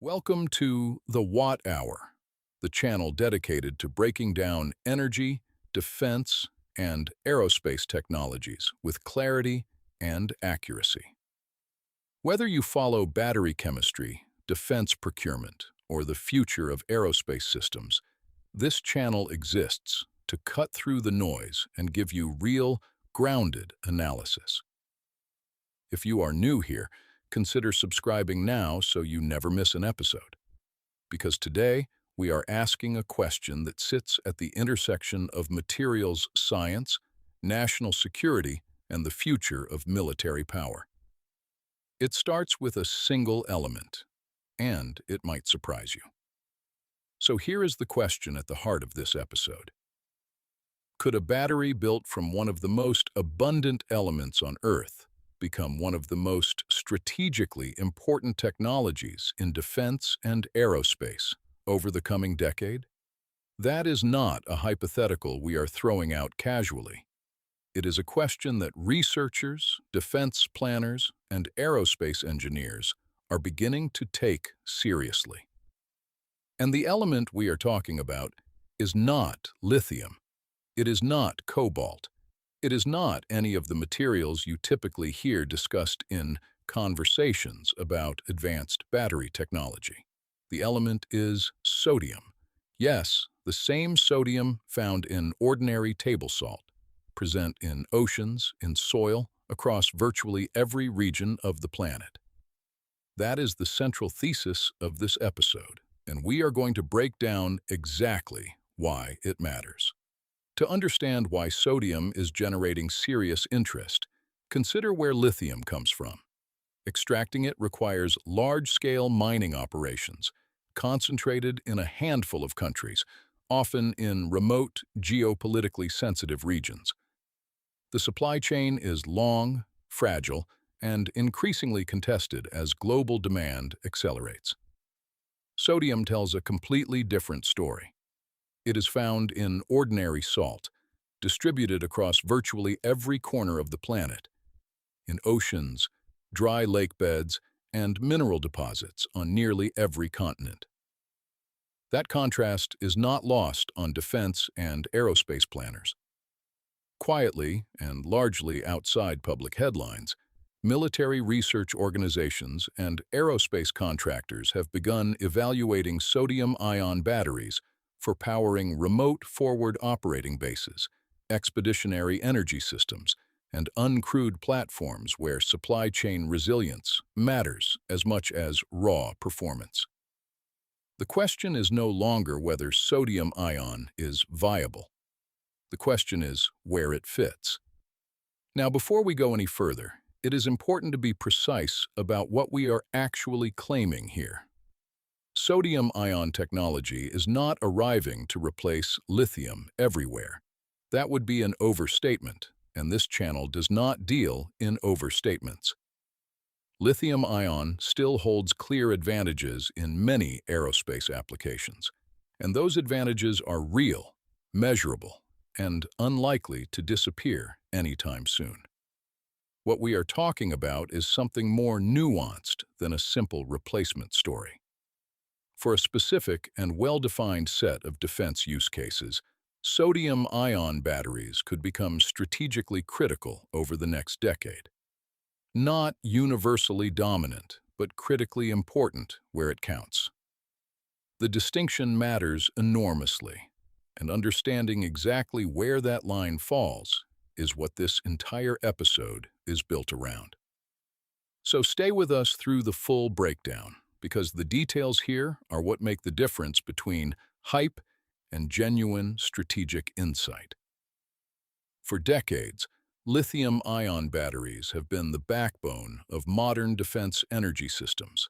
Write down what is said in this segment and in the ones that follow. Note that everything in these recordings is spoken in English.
Welcome to the Watt Hour, the channel dedicated to breaking down energy, defense, and aerospace technologies with clarity and accuracy. Whether you follow battery chemistry, defense procurement, or the future of aerospace systems, this channel exists to cut through the noise and give you real, grounded analysis. If you are new here, consider subscribing now so you never miss an episode. Because today, we are asking a question that sits at the intersection of materials science, national security, and the future of military power. It starts with a single element, and it might surprise you. So here is the question at the heart of this episode. Could a battery built from one of the most abundant elements on Earth become one of the most strategically important technologies in defense and aerospace over the coming decade? That is not a hypothetical we are throwing out casually. It is a question that researchers, defense planners, and aerospace engineers are beginning to take seriously. And the element we are talking about is not lithium. It is not cobalt. It is not any of the materials you typically hear discussed in conversations about advanced battery technology. The element is sodium. Yes, the same sodium found in ordinary table salt, present in oceans, in soil, across virtually every region of the planet. That is the central thesis of this episode, and we are going to break down exactly why it matters. To understand why sodium is generating serious interest, consider where lithium comes from. Extracting it requires large-scale mining operations, concentrated in a handful of countries, often in remote, geopolitically sensitive regions. The supply chain is long, fragile, and increasingly contested as global demand accelerates. Sodium tells a completely different story. It is found in ordinary salt, distributed across virtually every corner of the planet, in oceans, dry lake beds, and mineral deposits on nearly every continent. That contrast is not lost on defense and aerospace planners. Quietly, and largely outside public headlines, military research organizations and aerospace contractors have begun evaluating sodium-ion batteries for powering remote forward operating bases, expeditionary energy systems, and uncrewed platforms where supply chain resilience matters as much as raw performance. The question is no longer whether sodium-ion is viable. The question is where it fits. Now, before we go any further, it is important to be precise about what we are actually claiming here. Sodium-ion technology is not arriving to replace lithium everywhere. That would be an overstatement, and this channel does not deal in overstatements. Lithium-ion still holds clear advantages in many aerospace applications, and those advantages are real, measurable, and unlikely to disappear anytime soon. What we are talking about is something more nuanced than a simple replacement story. For a specific and well-defined set of defense use cases, sodium-ion batteries could become strategically critical over the next decade. Not universally dominant, but critically important where it counts. The distinction matters enormously, and understanding exactly where that line falls is what this entire episode is built around. So stay with us through the full breakdown, because the details here are what make the difference between hype and genuine strategic insight. For decades, lithium-ion batteries have been the backbone of modern defense energy systems.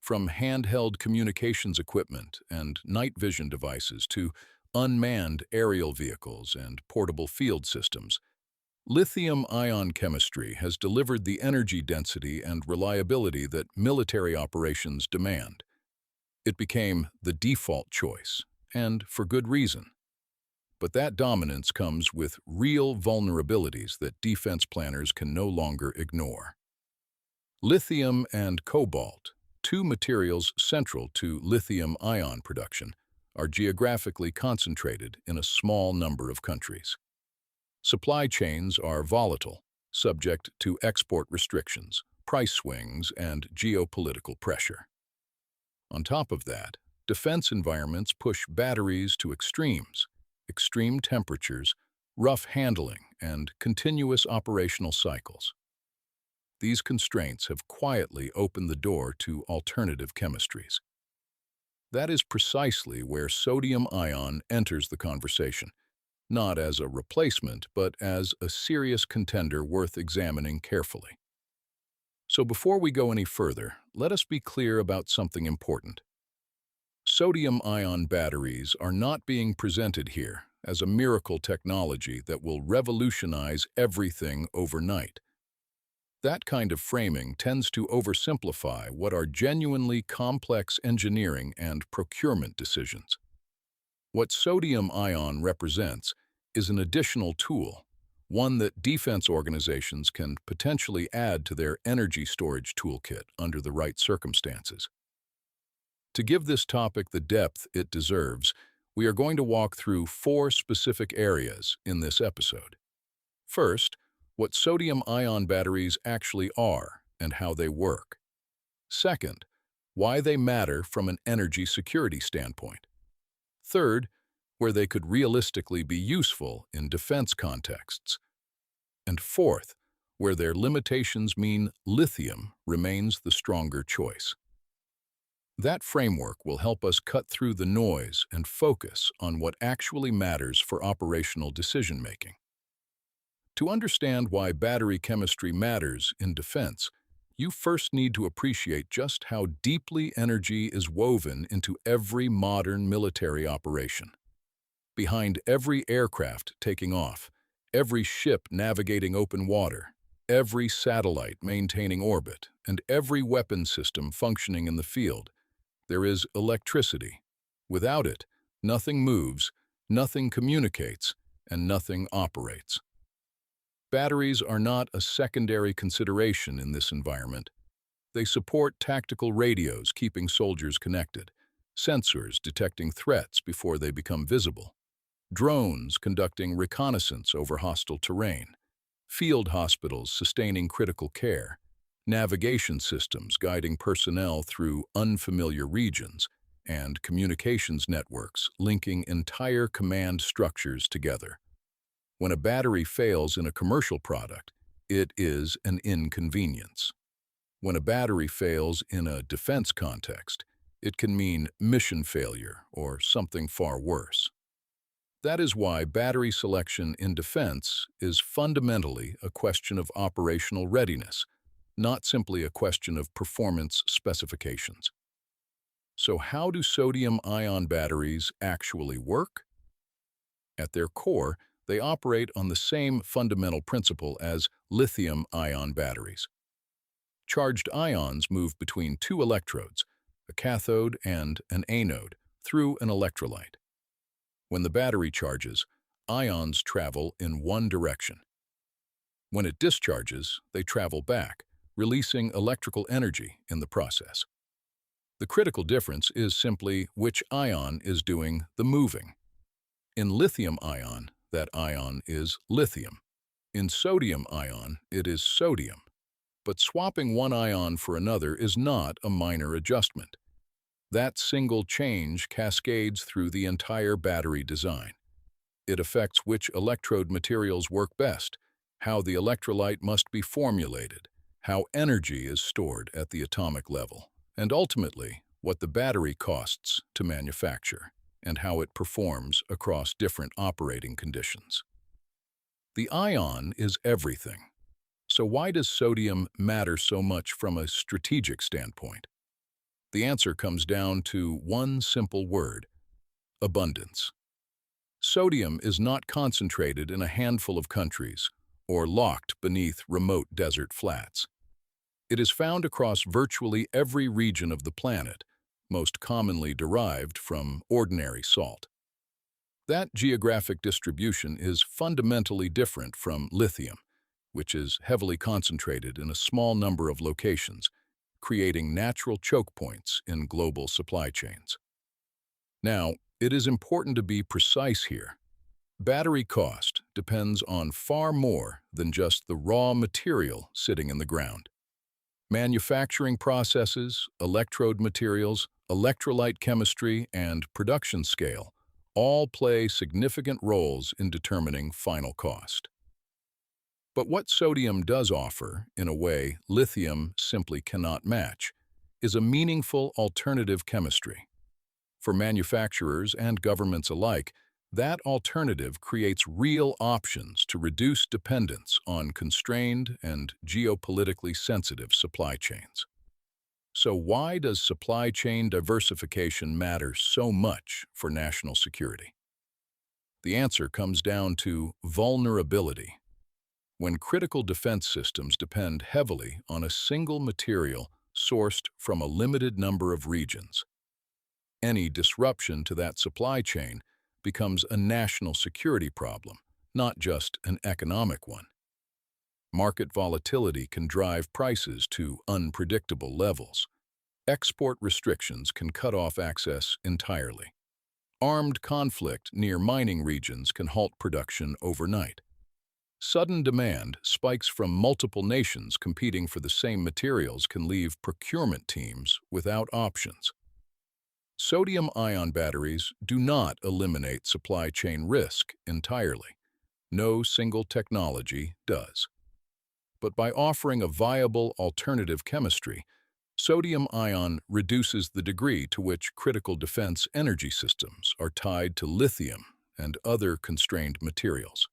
From handheld communications equipment and night vision devices to unmanned aerial vehicles and portable field systems, lithium-ion chemistry has delivered the energy density and reliability that military operations demand. It became the default choice, and for good reason. But that dominance comes with real vulnerabilities that defense planners can no longer ignore. Lithium and cobalt, two materials central to lithium-ion production are geographically concentrated in a small number of countries. Supply chains are volatile, subject to export restrictions, price swings, and geopolitical pressure. On top of that, defense environments push batteries to extremes, extreme temperatures, rough handling, and continuous operational cycles. These constraints have quietly opened the door to alternative chemistries. That is precisely where sodium-ion enters the conversation, not as a replacement, but as a serious contender worth examining carefully. So before we go any further, let us be clear about something important. Sodium-ion batteries are not being presented here as a miracle technology that will revolutionize everything overnight. That kind of framing tends to oversimplify what are genuinely complex engineering and procurement decisions. What sodium-ion represents is an additional tool, one that defense organizations can potentially add to their energy storage toolkit under the right circumstances. To give this topic the depth it deserves, we are going to walk through 4 specific areas in this episode. First, what sodium-ion batteries actually are and how they work. Second, why they matter from an energy security standpoint. Third, where they could realistically be useful in defense contexts. And fourth, where their limitations mean lithium remains the stronger choice. That framework will help us cut through the noise and focus on what actually matters for operational decision-making. To understand why battery chemistry matters in defense, you first need to appreciate just how deeply energy is woven into every modern military operation. Behind every aircraft taking off, every ship navigating open water, every satellite maintaining orbit, and every weapon system functioning in the field, there is electricity. Without it, nothing moves, nothing communicates, and nothing operates. Batteries are not a secondary consideration in this environment. They support tactical radios keeping soldiers connected, sensors detecting threats before they become visible, drones conducting reconnaissance over hostile terrain, field hospitals sustaining critical care, navigation systems guiding personnel through unfamiliar regions, and communications networks linking entire command structures together. When a battery fails in a commercial product, it is an inconvenience. When a battery fails in a defense context, it can mean mission failure or something far worse. That is why battery selection in defense is fundamentally a question of operational readiness, not simply a question of performance specifications. So how do sodium-ion batteries actually work? At their core, they operate on the same fundamental principle as lithium-ion batteries. Charged ions move between 2 electrodes, a cathode and an anode, through an electrolyte. When the battery charges, ions travel in one direction. When it discharges, they travel back, releasing electrical energy in the process. The critical difference is simply which ion is doing the moving. In lithium-ion, that ion is lithium. In sodium-ion, it is sodium. But swapping one ion for another is not a minor adjustment. That single change cascades through the entire battery design. It affects which electrode materials work best, how the electrolyte must be formulated, how energy is stored at the atomic level, and ultimately, what the battery costs to manufacture, and how it performs across different operating conditions. The ion is everything. So why does sodium matter so much from a strategic standpoint? The answer comes down to one simple word: abundance. Sodium is not concentrated in a handful of countries or locked beneath remote desert flats. It is found across virtually every region of the planet, most commonly derived from ordinary salt. That geographic distribution is fundamentally different from lithium, which is heavily concentrated in a small number of locations, creating natural choke points in global supply chains. Now, it is important to be precise here. Battery cost depends on far more than just the raw material sitting in the ground. Manufacturing processes, electrode materials, electrolyte chemistry, and production scale all play significant roles in determining final cost. But what sodium does offer, in a way lithium simply cannot match, is a meaningful alternative chemistry. For manufacturers and governments alike, that alternative creates real options to reduce dependence on constrained and geopolitically sensitive supply chains. So why does supply chain diversification matter so much for national security? The answer comes down to vulnerability. When critical defense systems depend heavily on a single material sourced from a limited number of regions, any disruption to that supply chain becomes a national security problem, not just an economic one. Market volatility can drive prices to unpredictable levels. Export restrictions can cut off access entirely. Armed conflict near mining regions can halt production overnight. Sudden demand spikes from multiple nations competing for the same materials can leave procurement teams without options. Sodium-ion batteries do not eliminate supply chain risk entirely. No single technology does. But by offering a viable alternative chemistry, sodium-ion reduces the degree to which critical defense energy systems are tied to lithium and other constrained materials.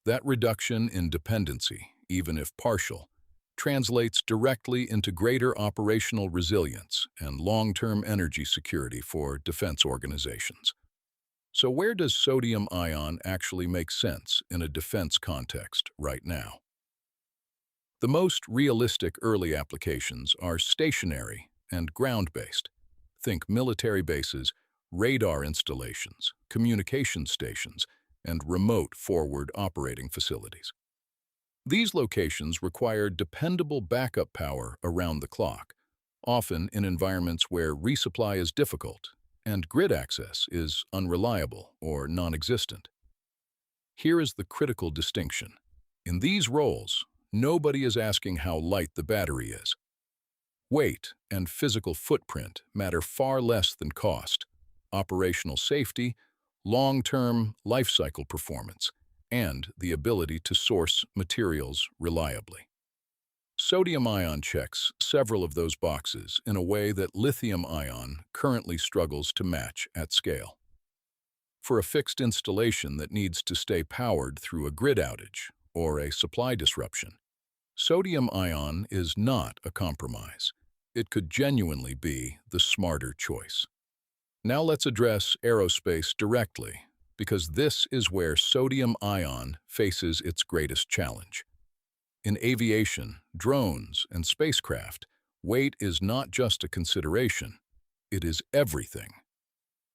That reduction in dependency, even if partial, translates directly into greater operational resilience and long-term energy security for defense organizations. So where does sodium-ion actually make sense in a defense context right now? The most realistic early applications are stationary and ground-based. Think military bases, radar installations, communication stations, and remote forward operating facilities. These locations require dependable backup power around the clock, often in environments where resupply is difficult and grid access is unreliable or non-existent. Here is the critical distinction. In these roles, nobody is asking how light the battery is. Weight and physical footprint matter far less than cost, operational safety, long-term life cycle performance, and the ability to source materials reliably. Sodium-ion checks several of those boxes in a way that lithium-ion currently struggles to match at scale. For a fixed installation that needs to stay powered through a grid outage or a supply disruption, sodium-ion is not a compromise. It could genuinely be the smarter choice. Now let's address aerospace directly, because this is where sodium-ion faces its greatest challenge. In aviation, drones, and spacecraft, weight is not just a consideration, it is everything.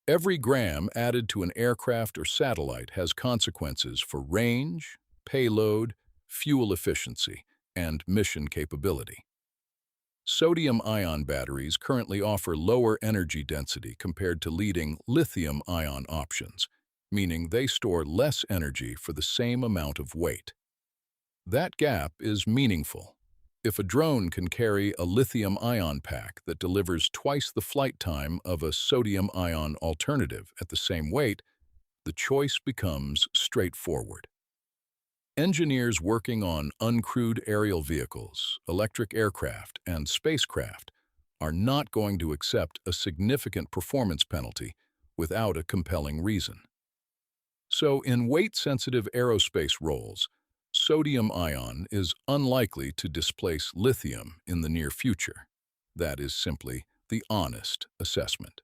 Every gram added to an aircraft or satellite has consequences for range, payload, fuel efficiency, and mission capability. Sodium-ion batteries currently offer lower energy density compared to leading lithium-ion options, meaning they store less energy for the same amount of weight. That gap is meaningful. If a drone can carry a lithium-ion pack that delivers twice the flight time of a sodium-ion alternative at the same weight, the choice becomes straightforward. Engineers working on uncrewed aerial vehicles, electric aircraft, and spacecraft are not going to accept a significant performance penalty without a compelling reason. So, in weight-sensitive aerospace roles, sodium-ion is unlikely to displace lithium in the near future. That is simply the honest assessment.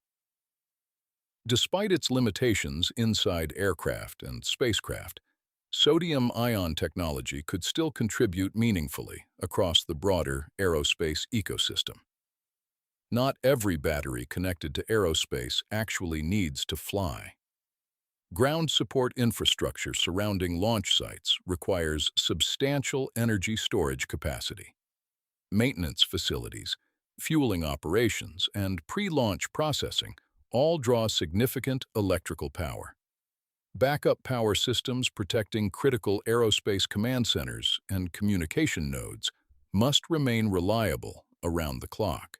Despite its limitations inside aircraft and spacecraft, sodium-ion technology could still contribute meaningfully across the broader aerospace ecosystem. Not every battery connected to aerospace actually needs to fly. Ground support infrastructure surrounding launch sites requires substantial energy storage capacity. Maintenance facilities fueling operations, and pre-launch processing all draw significant electrical power. Backup power systems protecting critical aerospace command centers and communication nodes must remain reliable around the clock.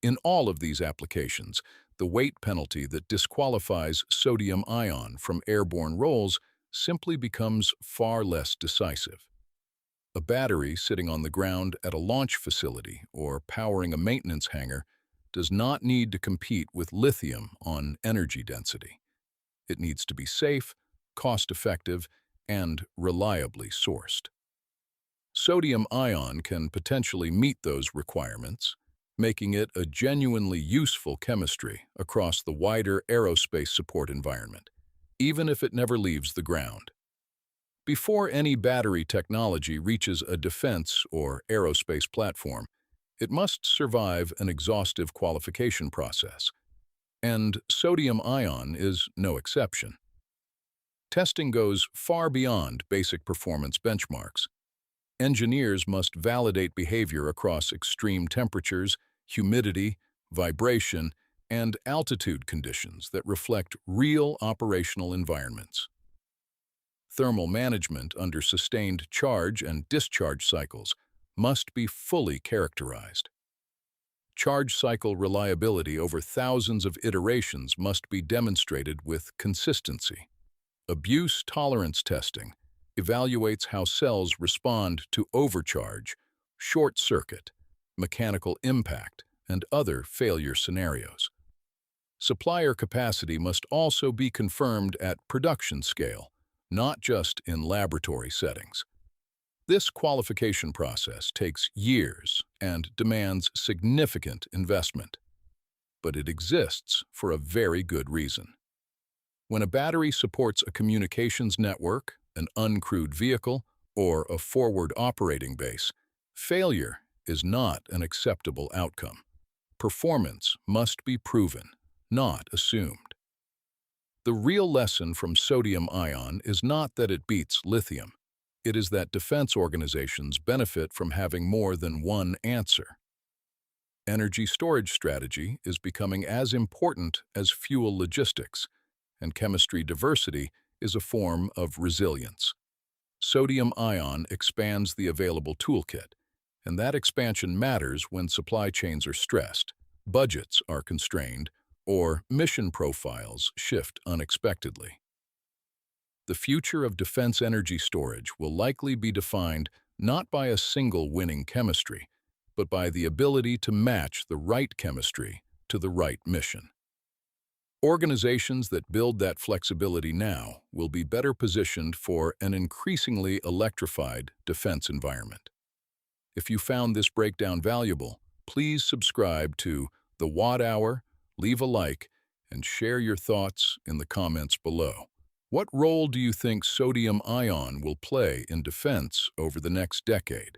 In all of these applications, the weight penalty that disqualifies sodium-ion from airborne roles simply becomes far less decisive. A battery sitting on the ground at a launch facility or powering a maintenance hangar does not need to compete with lithium on energy density. It needs to be safe, cost-effective, and reliably sourced. Sodium-ion can potentially meet those requirements, making it a genuinely useful chemistry across the wider aerospace support environment, even if it never leaves the ground. Before any battery technology reaches a defense or aerospace platform, it must survive an exhaustive qualification process, and sodium-ion is no exception. Testing goes far beyond basic performance benchmarks. Engineers must validate behavior across extreme temperatures, humidity, vibration, and altitude conditions that reflect real operational environments. Thermal management under sustained charge and discharge cycles must be fully characterized. Charge cycle reliability over thousands of iterations must be demonstrated with consistency. Abuse tolerance testing evaluates how cells respond to overcharge, short circuit, mechanical impact, and other failure scenarios. Supplier capacity must also be confirmed at production scale, not just in laboratory settings. This qualification process takes years and demands significant investment, but it exists for a very good reason. When a battery supports a communications network, an uncrewed vehicle, or a forward operating base, failure is not an acceptable outcome. Performance must be proven, not assumed. The real lesson from sodium-ion is not that it beats lithium. It is that defense organizations benefit from having more than one answer. Energy storage strategy is becoming as important as fuel logistics, and chemistry diversity is a form of resilience. Sodium-ion expands the available toolkit, and that expansion matters when supply chains are stressed, budgets are constrained, or mission profiles shift unexpectedly. The future of defense energy storage will likely be defined not by a single winning chemistry, but by the ability to match the right chemistry to the right mission. Organizations that build that flexibility now will be better positioned for an increasingly electrified defense environment. If you found this breakdown valuable, please subscribe to The Watt Hour, leave a like, and share your thoughts in the comments below. What role do you think sodium-ion will play in defense over the next decade?